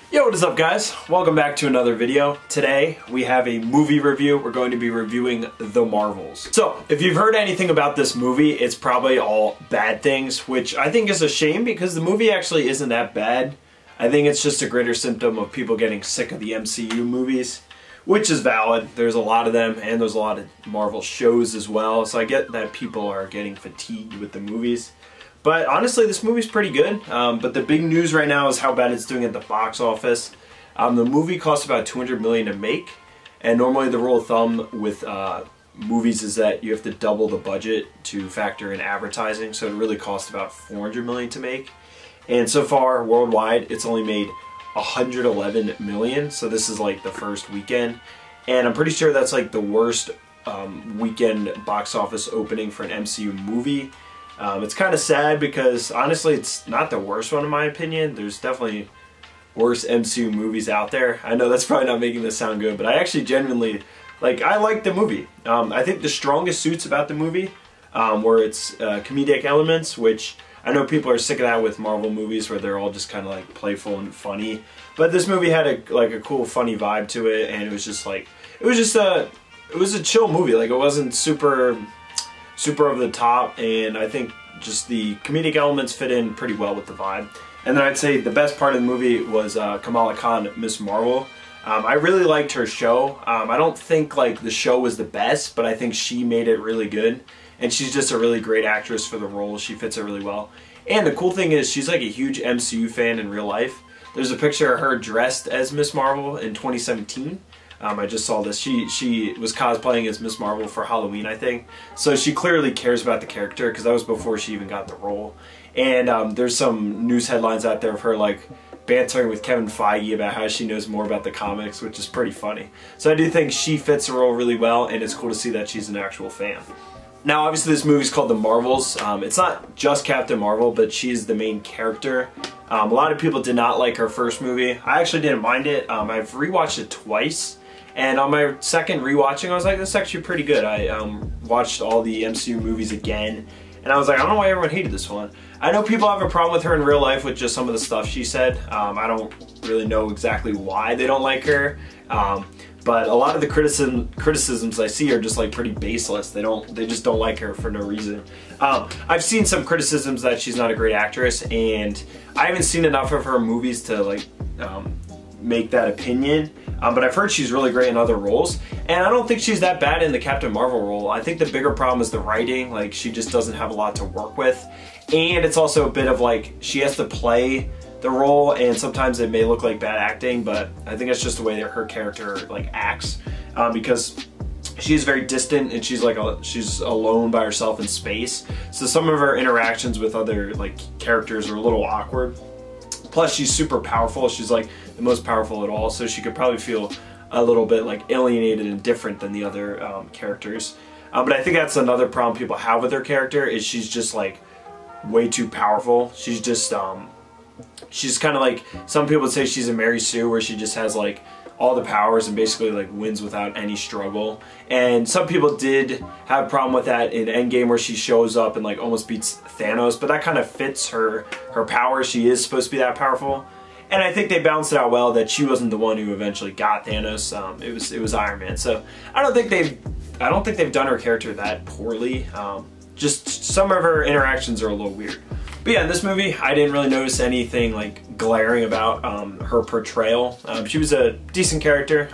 Yo, what is up guys? Welcome back to another video. Today we have a movie review. We're going to be reviewing The Marvels. So, if you've heard anything about this movie, it's probably all bad things, which I think is a shame because the movie actually isn't that bad. I think it's just a greater symptom of people getting sick of the MCU movies, which is valid. There's a lot of them, and there's a lot of Marvel shows as well, so I get that people are getting fatigued with the movies. But honestly, this movie's pretty good. But the big news right now is how bad it's doing at the box office. The movie costs about $200 million to make, and normally the rule of thumb with movies is that you have to double the budget to factor in advertising, so it really costs about $400 million to make. And so far, worldwide, it's only made $111 million, so this is like the first weekend. And I'm pretty sure that's like the worst weekend box office opening for an MCU movie. It's kind of sad because honestly it's not the worst one in my opinion. There's definitely worse MCU movies out there. I know that's probably not making this sound good, but I actually genuinely, I like the movie. I think the strongest suits about the movie were its comedic elements, which I know people are sick of that with Marvel movies where they're all just kind of like playful and funny. But this movie had a cool funny vibe to it, and it was just a chill movie. Like, it wasn't super over the top, and I think just the comedic elements fit in pretty well with the vibe. And then I'd say the best part of the movie was Kamala Khan, Miss Marvel. I really liked her show. I don't think like the show was the best, but I think she made it really good. And she's just a really great actress for the role. She fits it really well. And the cool thing is she's like a huge MCU fan in real life. There's a picture of her dressed as Miss Marvel in 2017. I just saw this. She was cosplaying as Miss Marvel for Halloween, I think. So she clearly cares about the character because that was before she even got the role. And there's some news headlines out there of her like bantering with Kevin Feige about how she knows more about the comics, which is pretty funny. So I do think she fits the role really well, and it's cool to see that she's an actual fan. Now, obviously, this movie's called The Marvels. It's not just Captain Marvel, but she's the main character. A lot of people did not like her first movie. I actually didn't mind it. I've rewatched it twice. And on my second rewatching, I was like, this is actually pretty good. I watched all the MCU movies again, and I was like, I don't know why everyone hated this one. I know people have a problem with her in real life with just some of the stuff she said. I don't really know exactly why they don't like her. But a lot of the criticisms I see are just like pretty baseless. They just don't like her for no reason. I've seen some criticisms that she's not a great actress, and I haven't seen enough of her movies to like make that opinion. But I've heard she's really great in other roles, and I don't think she's that bad in the Captain Marvel role. I think the bigger problem is the writing. Like, she just doesn't have a lot to work with, and it's also a bit of like she has to play the role, and sometimes it may look like bad acting, but I think it's just the way that her character like acts, because she's very distant and she's alone by herself in space. So some of her interactions with other like characters are a little awkward. Plus, she's super powerful. She's like the most powerful at all, so she could probably feel a little bit like alienated and different than the other characters. But I think that's another problem people have with her character, is she's just like way too powerful. She's just she's kind of like, some people would say she's a Mary Sue, where she just has like all the powers and basically like wins without any struggle. And some people did have a problem with that in Endgame, where she shows up and like almost beats Thanos, but that kind of fits her power. She is supposed to be that powerful. And I think they balanced it out well, that she wasn't the one who eventually got Thanos. It was Iron Man. So I don't think they've done her character that poorly. Just some of her interactions are a little weird. But yeah, in this movie, I didn't really notice anything like glaring about her portrayal. She was a decent character.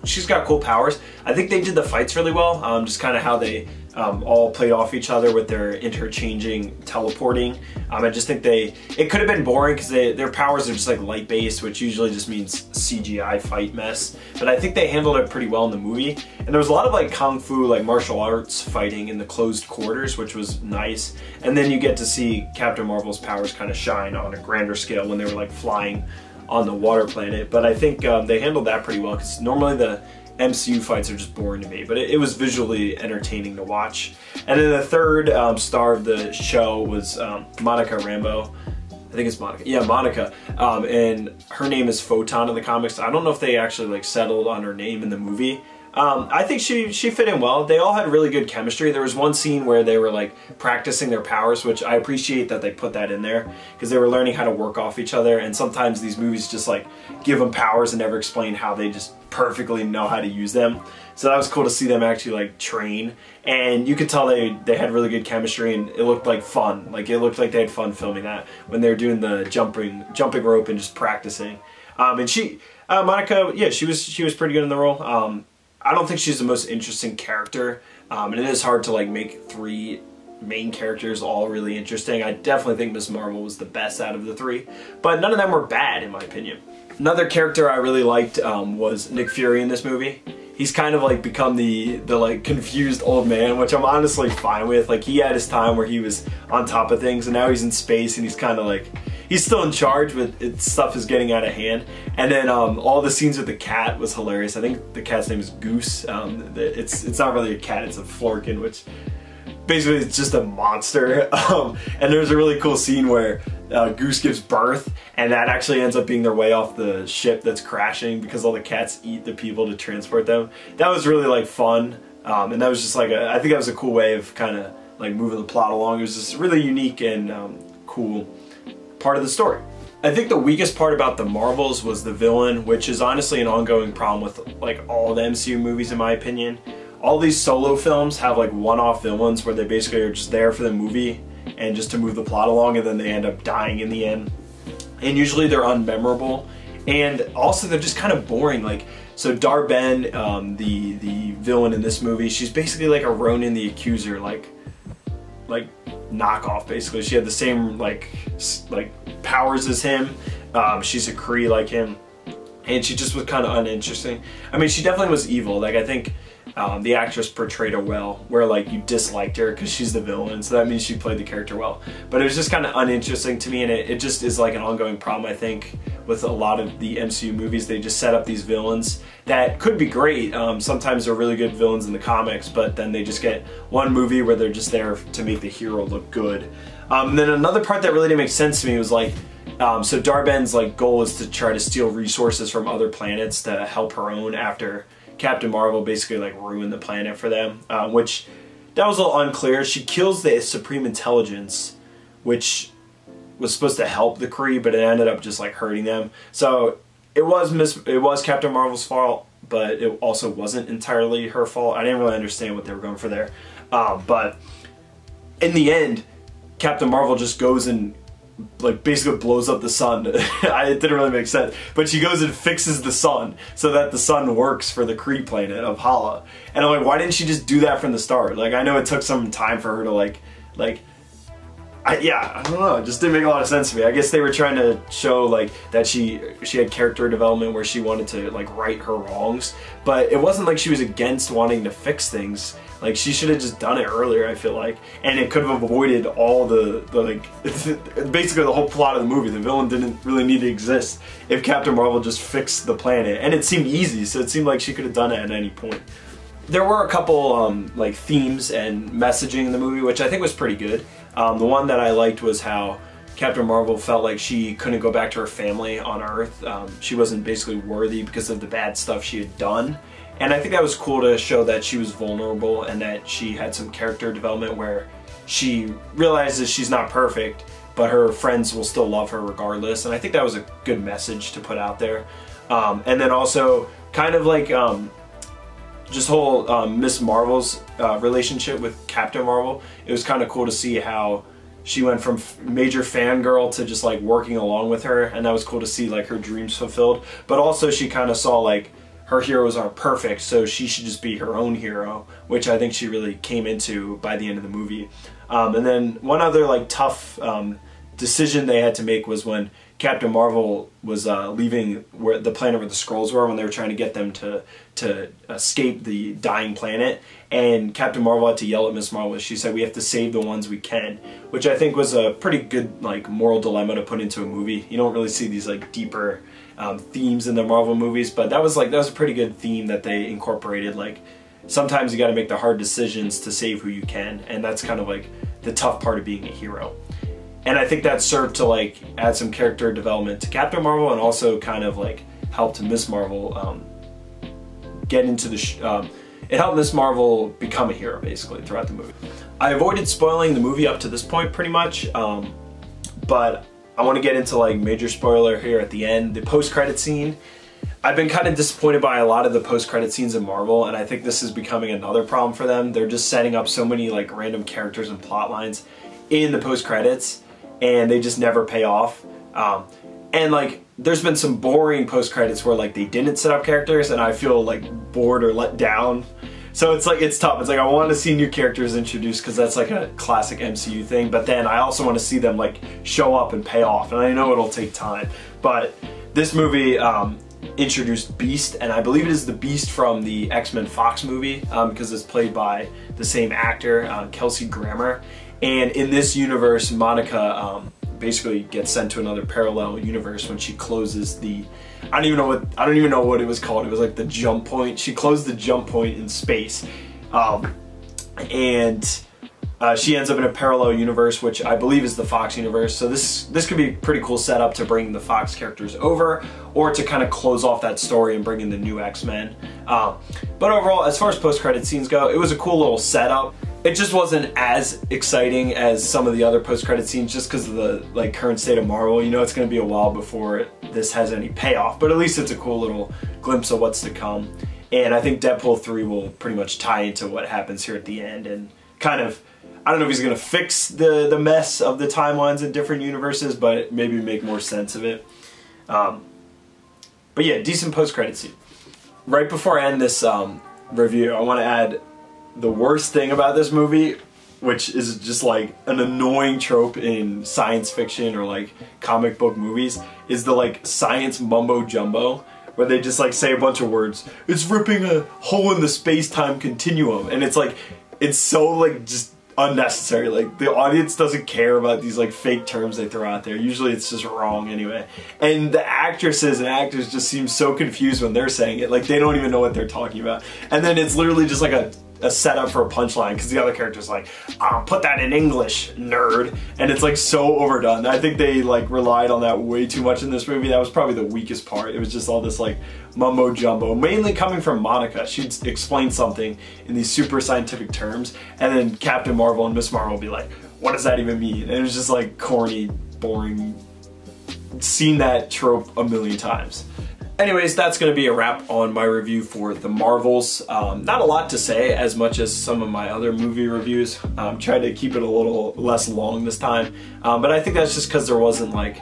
She's got cool powers. I think they did the fights really well, just kind of how they all played off each other with their interchanging teleporting. I just think it could have been boring because their powers are just like light based, which usually just means CGI fight mess. But I think they handled it pretty well in the movie. And there was a lot of like kung fu, like martial arts fighting in the closed quarters, which was nice. And then you get to see Captain Marvel's powers kind of shine on a grander scale when they were like flying on the water planet. But I think they handled that pretty well, because normally the MCU fights are just boring to me, but it was visually entertaining to watch. And then the third star of the show was Monica Rambeau. I think it's Monica. Yeah, Monica. And her name is Photon in the comics. I don't know if they actually like settled on her name in the movie, I think she fit in well. They all had really good chemistry. There was one scene where they were like practicing their powers, which I appreciate that they put that in there because they were learning how to work off each other. And sometimes these movies just like give them powers and never explain how they just perfectly know how to use them. So that was cool to see them actually like train, and you could tell they had really good chemistry, and it looked like fun. Like it looked like they had fun filming that when they were doing the jumping rope and just practicing. And Monica, yeah, she was pretty good in the role. I don't think she's the most interesting character, and it is hard to like make 3 main characters all really interesting. I definitely think Ms. Marvel was the best out of the 3, but none of them were bad in my opinion. Another character I really liked was Nick Fury in this movie. He's kind of like become the like confused old man, which I'm honestly fine with. Like he had his time where he was on top of things, and now he's in space and he's kind of like, he's still in charge, but stuff is getting out of hand. And then all the scenes with the cat was hilarious. I think the cat's name is Goose. It's not really a cat, it's a florkin, which basically it's just a monster. And there's a really cool scene where Goose gives birth, and that actually ends up being their way off the ship that's crashing because all the cats eat the people to transport them. That was really like fun, and that was just like I think that was a cool way of kind of like moving the plot along. It was just really unique and cool part of the story. I think the weakest part about the Marvels was the villain, which is honestly an ongoing problem with like all the MCU movies in my opinion. All these solo films have like one-off villains where they basically are just there for the movie and just to move the plot along, and then they end up dying in the end. And usually they're unmemorable, and also they're just kind of boring. Like, so Dar-Ben, the villain in this movie, she's basically like a Ronan the Accuser, like knockoff basically. She had the same like powers as him. She's a Kree like him, and she just was kind of uninteresting. I mean, she definitely was evil. Like I think the actress portrayed her well, where like you disliked her because she's the villain, so that means she played the character well. But it was just kind of uninteresting to me, and it just is like an ongoing problem I think with a lot of the MCU movies. They just set up these villains that could be great. Sometimes they're really good villains in the comics, but then they just get one movie where they're just there to make the hero look good. And then another part that really didn't make sense to me was like, so Dar-Ben's like goal is to try to steal resources from other planets to help her own after Captain Marvel basically like ruined the planet for them, which that was a little unclear. She kills the Supreme Intelligence, which was supposed to help the Kree, but it ended up just like hurting them. So it was Captain Marvel's fault, but it also wasn't entirely her fault. I didn't really understand what they were going for there, but in the end, Captain Marvel just goes and like basically blows up the sun. It didn't really make sense, but she goes and fixes the sun so that the sun works for the Kree planet of Hala. And I'm like, why didn't she just do that from the start? Like, I know it took some time for her to I don't know, it just didn't make a lot of sense to me. I guess they were trying to show like that she had character development where she wanted to like right her wrongs, but it wasn't like she was against wanting to fix things. Like, she should have just done it earlier, I feel like, and it could have avoided all the like basically the whole plot of the movie. The villain didn't really need to exist if Captain Marvel just fixed the planet, and it seemed easy, so it seemed like she could have done it at any point. There were a couple like themes and messaging in the movie, which I think was pretty good. The one that I liked was how Captain Marvel felt like she couldn't go back to her family on Earth. She wasn't basically worthy because of the bad stuff she had done. And I think that was cool to show that she was vulnerable and that she had some character development where she realizes she's not perfect, but her friends will still love her regardless. And I think that was a good message to put out there. And then also kind of like just whole Miss Marvel's relationship with Captain Marvel. It was kind of cool to see how she went from major fangirl to just like working along with her, and that was cool to see like her dreams fulfilled. But also she kind of saw like her heroes aren't perfect, so she should just be her own hero, which I think she really came into by the end of the movie. And then one other like tough decision they had to make was when Captain Marvel was leaving the planet where the Skrulls were, when they were trying to get them to escape the dying planet, and Captain Marvel had to yell at Miss Marvel. She said, "We have to save the ones we can," which I think was a pretty good like moral dilemma to put into a movie. You don't really see these like deeper themes in the Marvel movies, but that was a pretty good theme that they incorporated. Like, sometimes you got to make the hard decisions to save who you can, and that's kind of like the tough part of being a hero. And I think that served to like add some character development to Captain Marvel, and also kind of like helped Miss Marvel get into the it helped Miss Marvel become a hero basically throughout the movie. I avoided spoiling the movie up to this point pretty much, but I want to get into like major spoiler here at the end. The post-credit scene, I've been kind of disappointed by a lot of the post-credit scenes in Marvel, and I think this is becoming another problem for them. They're just setting up so many like random characters and plot lines in the post-credits, and they just never pay off. And like, there's been some boring post-credits where like they didn't set up characters, and I feel like bored or let down. So it's like, it's tough. It's like I want to see new characters introduced because that's like a classic MCU thing, but then I also want to see them like show up and pay off, and I know it'll take time. But this movie introduced Beast, and I believe it is the Beast from the X-Men Fox movie, because it's played by the same actor, Kelsey Grammer. And in this universe, Monica basically gets sent to another parallel universe when she closes the, I don't even know what it was called. It was like the jump point. She closed the jump point in space, and she ends up in a parallel universe, which I believe is the Fox universe. So this could be a pretty cool setup to bring the Fox characters over, or to kind of close off that story and bring in the new X-Men. But overall, as far as post-credit scenes go, it was a cool little setup. It just wasn't as exciting as some of the other post-credit scenes just because of the like current state of Marvel. You know, it's going to be a while before this has any payoff, but at least it's a cool little glimpse of what's to come. And I think Deadpool 3 will pretty much tie into what happens here at the end, and kind of, I don't know if he's going to fix the mess of the timelines in different universes, but maybe make more sense of it. But yeah, decent post-credit scene. Right before I end this review, I want to add the worst thing about this movie, which is just like an annoying trope in science fiction or like comic book movies, is the like science mumbo jumbo, where they just like say a bunch of words. It's ripping a hole in the space-time continuum, and it's like, it's so like just unnecessary. Like, the audience doesn't care about these like fake terms they throw out there. Usually it's just wrong anyway. And the actresses and actors just seem so confused when they're saying it. Like, they don't even know what they're talking about. And then it's literally just like a setup for a punchline, because the other character's like, put that in English, nerd. And it's like so overdone. I think they like relied on that way too much in this movie. That was probably the weakest part. It was just all this like mumbo jumbo, mainly coming from Monica. She'd explain something in these super scientific terms, and then Captain Marvel and Miss Marvel would be like, what does that even mean? And it was just like corny, boring. Seen that trope a million times. Anyways, that's going to be a wrap on my review for The Marvels. Not a lot to say as much as some of my other movie reviews. Tried to keep it a little less long this time. But I think that's just because there wasn't like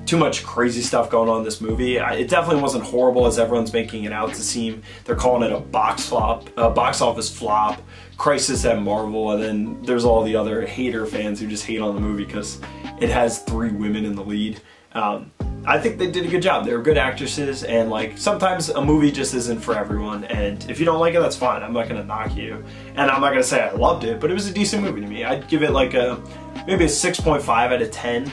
too much crazy stuff going on in this movie. It definitely wasn't horrible as everyone's making it out to seem. They're calling it a box office flop, crisis at Marvel, and then there's all the other hater fans who just hate on the movie because it has 3 women in the lead. I think they did a good job. They were good actresses, and like sometimes a movie just isn't for everyone, and if you don't like it, that's fine. I'm not gonna knock you, and I'm not gonna say I loved it, but it was a decent movie to me. I'd give it like maybe a 6.5 out of 10.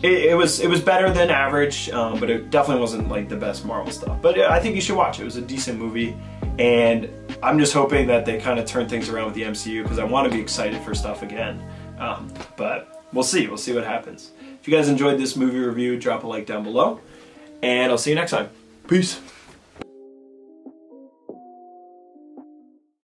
It was better than average, but it definitely wasn't like the best Marvel stuff. But I think you should watch it. It was a decent movie, and I'm just hoping that they kind of turn things around with the MCU, because I want to be excited for stuff again. But we'll see what happens. If you guys enjoyed this movie review, drop a like down below, and I'll see you next time. Peace.